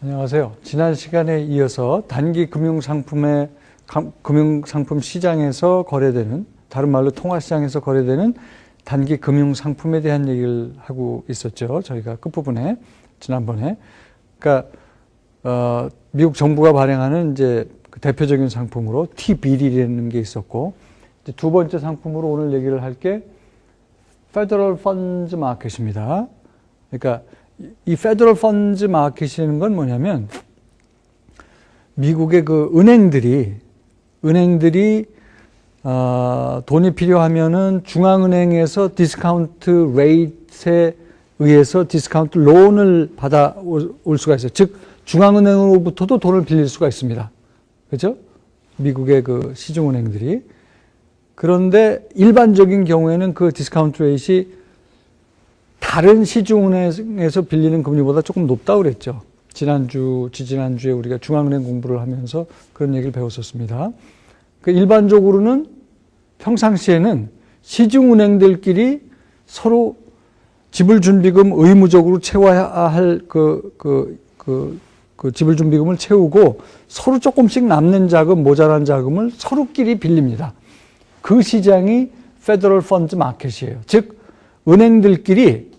안녕하세요. 지난 시간에 이어서 단기 금융상품 시장에서 거래되는, 다른 말로 통화시장에서 거래되는 단기 금융상품에 대한 얘기를 하고 있었죠. 저희가 끝부분에, 지난번에. 그러니까, 미국 정부가 발행하는 이제 그 대표적인 상품으로 T-빌이라는 게 있었고, 이제 두 번째 상품으로 오늘 얘기를 할 게 Federal Funds Market입니다. 그러니까 이 Federal Funds Market이라는 건 뭐냐면 미국의 그 은행들이 돈이 필요하면은 중앙은행에서 디스카운트 레이트에 의해서 디스카운트 론을 받아 올 수가 있어요. 즉 중앙은행으로부터도 돈을 빌릴 수가 있습니다. 그렇죠? 미국의 그 시중은행들이. 그런데 일반적인 경우에는 그 디스카운트 레이트이 다른 시중은행에서 빌리는 금리보다 조금 높다고 그랬죠. 지지난주에 우리가 중앙은행 공부를 하면서 그런 얘기를 배웠었습니다. 일반적으로는 평상시에는 시중은행들끼리 서로 지불준비금 의무적으로 채워야 할 지불준비금을 채우고 서로 조금씩 남는 자금, 모자란 자금을 서로끼리 빌립니다. 그 시장이 페더럴 펀드 마켓이에요. 즉, 은행들끼리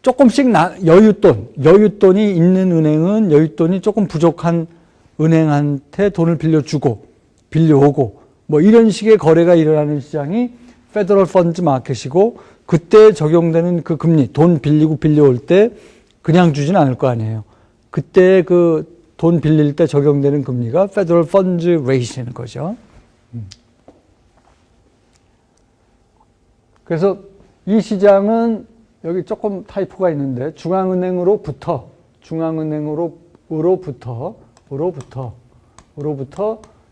조금씩 여윳돈이 있는 은행은 여윳돈이 조금 부족한 은행한테 돈을 빌려오고, 뭐 이런 식의 거래가 일어나는 시장이 페더럴 펀드 마켓이고, 그때 적용되는 그 금리, 돈 빌리고 빌려올 때 그냥 주진 않을 거 아니에요. 그때 그 돈 빌릴 때 적용되는 금리가 페더럴 펀드 레이트라는 거죠. 그래서 이 시장은 여기 조금 타이포가 있는데 중앙은행으로부터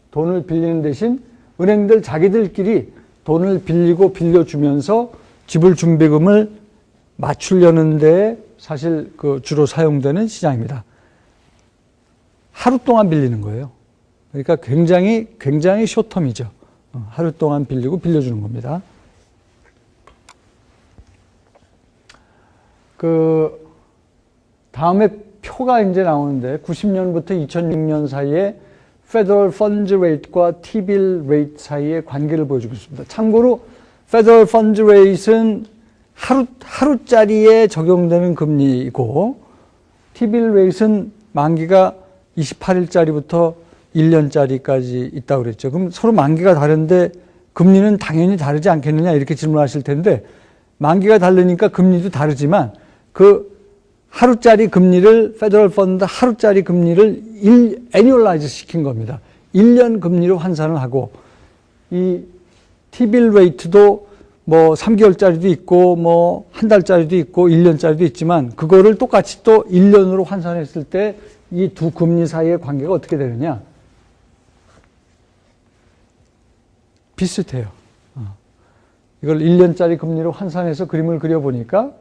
돈을 빌리는 대신 은행들 자기들끼리 돈을 빌리고 빌려주면서 지불 준비금을 맞추려는 데 사실 그 주로 사용되는 시장입니다. 하루 동안 빌리는 거예요. 그러니까 굉장히 숏텀이죠. 하루 동안 빌리고 빌려주는 겁니다. 다음에 표가 이제 나오는데 90년부터 2006년 사이에 Federal Funds Rate과 T-bill Rate 사이의 관계를 보여주고 있습니다. 참고로 Federal Funds Rate는 하루짜리에 적용되는 금리이고 T-bill Rate는 만기가 28일짜리부터 1년짜리까지 있다고 그랬죠. 그럼 서로 만기가 다른데 금리는 당연히 다르지 않겠느냐 이렇게 질문하실 텐데 만기가 다르니까 금리도 다르지만 그 하루짜리 금리를 페더럴 펀드 하루짜리 금리를 애뉴얼라이즈 시킨 겁니다. 1년 금리로 환산을 하고 이 T-bill 레이트도 뭐 3개월짜리도 있고 뭐 한 달짜리도 있고 1년짜리도 있지만 그거를 똑같이 또 1년으로 환산했을 때 이 두 금리 사이의 관계가 어떻게 되느냐? 비슷해요. 이걸 1년짜리 금리로 환산해서 그림을 그려보니까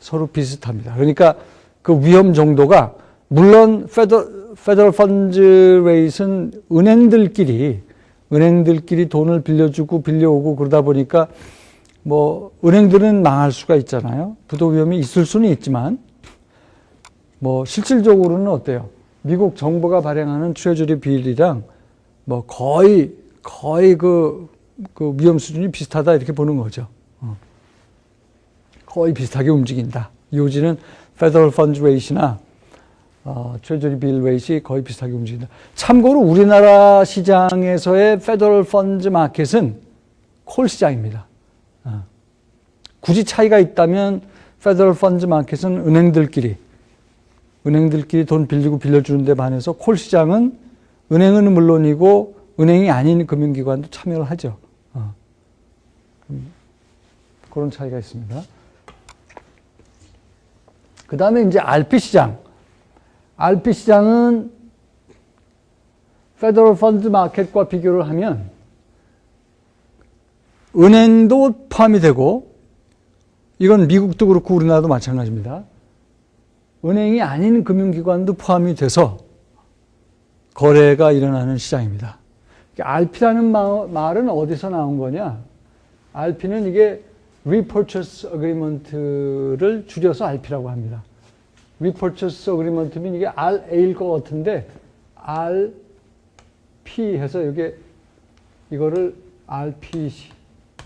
서로 비슷합니다. 그러니까 그 위험 정도가 물론 페더럴 펀드 레이트는 은행들끼리 돈을 빌려주고 빌려오고 그러다 보니까 뭐 은행들은 망할 수가 있잖아요. 부도 위험이 있을 수는 있지만 뭐 실질적으로는 어때요? 미국 정부가 발행하는 트레저리 빌이랑 뭐 거의 그 위험 수준이 비슷하다 이렇게 보는 거죠. 거의 비슷하게 움직인다. 요지는 Federal Funds Rate나 Treasury Bill Rate이 거의 비슷하게 움직인다. 참고로 우리나라 시장에서의 Federal Funds Market은 콜 시장입니다. 굳이 차이가 있다면 Federal Funds Market은 은행들끼리 돈 빌리고 빌려주는 데 반해서 콜 시장은 은행은 물론이고 은행이 아닌 금융기관도 참여를 하죠. 그런 차이가 있습니다. 그 다음에 이제 RP 시장. RP 시장은 Federal Funds Market과 비교를 하면 은행도 포함이 되고 이건 미국도 그렇고 우리나라도 마찬가지입니다. 은행이 아닌 금융기관도 포함이 돼서 거래가 일어나는 시장입니다. RP라는 말은 어디서 나온 거냐? RP는 이게 Repurchase Agreement를 줄여서 RP라고 합니다. Repurchase Agreement면 이게 RA일 것 같은데 RP 해서 이거를 RPC,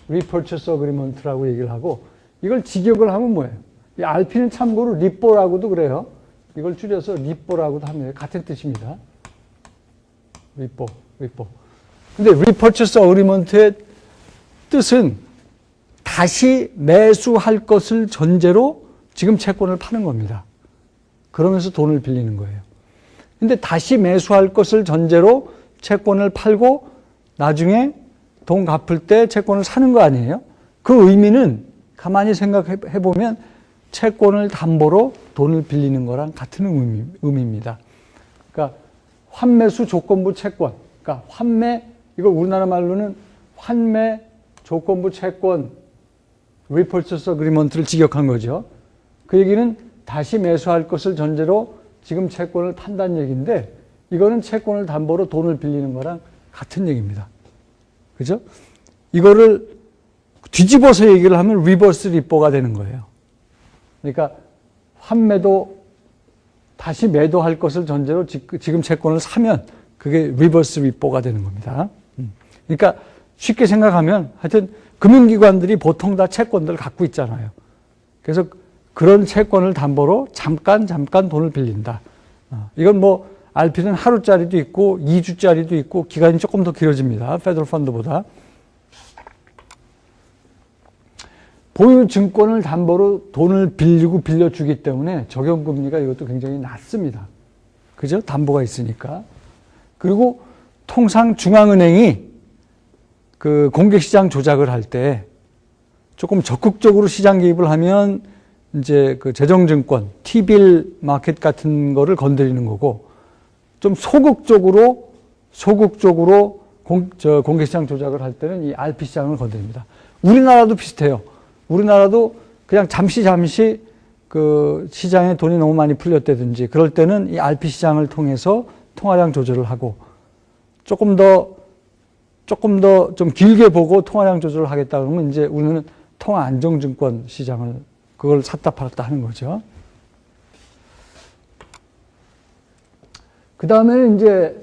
Repurchase Agreement라고 얘기를 하고 이걸 직역을 하면 뭐예요? 이 RP는 참고로 리뽀라고도 그래요. 이걸 줄여서 리뽀라고도 합니다. 같은 뜻입니다. 리뽀. 근데 Repurchase Agreement의 뜻은 다시 매수할 것을 전제로 지금 채권을 파는 겁니다. 그러면서 돈을 빌리는 거예요. 근데 다시 매수할 것을 전제로 채권을 팔고 나중에 돈 갚을 때 채권을 사는 거 아니에요? 그 의미는 가만히 생각해 보면 채권을 담보로 돈을 빌리는 거랑 같은 의미입니다. 그러니까 환매수 조건부 채권, 그러니까 이걸 우리나라 말로는 환매 조건부 채권, Repurchase Agreement를 직역한 거죠. 그 얘기는 다시 매수할 것을 전제로 지금 채권을 판다는 얘기인데 이거는 채권을 담보로 돈을 빌리는 거랑 같은 얘기입니다. 그죠? 이거를 뒤집어서 얘기를 하면 리버스 리포가 되는 거예요. 그러니까 환매도 다시 매도할 것을 전제로 지금 채권을 사면 그게 리버스 리포가 되는 겁니다. 그러니까 쉽게 생각하면 하여튼 금융기관들이 보통 다 채권들을 갖고 있잖아요. 그래서 그런 채권을 담보로 잠깐 돈을 빌린다. 이건 뭐 RP는 하루짜리도 있고 2주짜리도 있고 기간이 조금 더 길어집니다. 페더럴 펀드보다. 보유 증권을 담보로 돈을 빌려주기 때문에 적용금리가 이것도 굉장히 낮습니다. 그죠? 담보가 있으니까. 그리고 통상 중앙은행이 그 공개시장 조작을 할 때 조금 적극적으로 시장 개입을 하면 이제 그 재정증권, T빌 마켓 같은 거를 건드리는 거고 좀 소극적으로 공개시장 조작을 할 때는 이 RP 시장을 건드립니다. 우리나라도 비슷해요. 우리나라도 그냥 잠시 그 시장에 돈이 너무 많이 풀렸다든지 그럴 때는 이 RP 시장을 통해서 통화량 조절을 하고 조금 더 좀 길게 보고 통화량 조절을 하겠다 그러면 이제 우리는 통화 안정증권 시장을 그걸 샀다 팔았다 하는 거죠. 그 다음에는 이제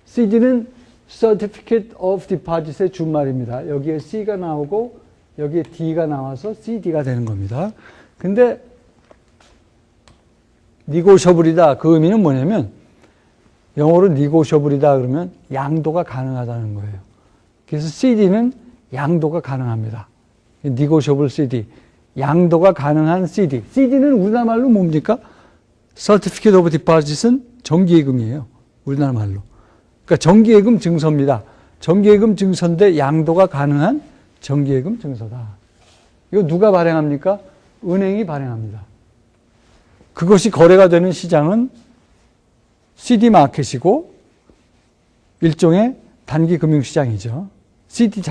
CD는 Certificate of Deposit의 준말입니다. 여기에 C가 나오고 여기에 D가 나와서 CD가 되는 겁니다. 근데 negotiable이다. 그 의미는 뭐냐면 영어로 negotiable이다 그러면 양도가 가능하다는 거예요. 그래서 CD는 양도가 가능합니다. negotiable CD, 양도가 가능한 CD. CD는 우리나라 말로 뭡니까? Certificate of Deposit은 정기예금이에요. 우리나라 말로. 그러니까 정기예금 증서입니다. 정기예금 증서인데 양도가 가능한 정기예금 증서다. 이거 누가 발행합니까? 은행이 발행합니다. 그것이 거래가 되는 시장은 CD 마켓이고 일종의 단기 금융시장이죠. CD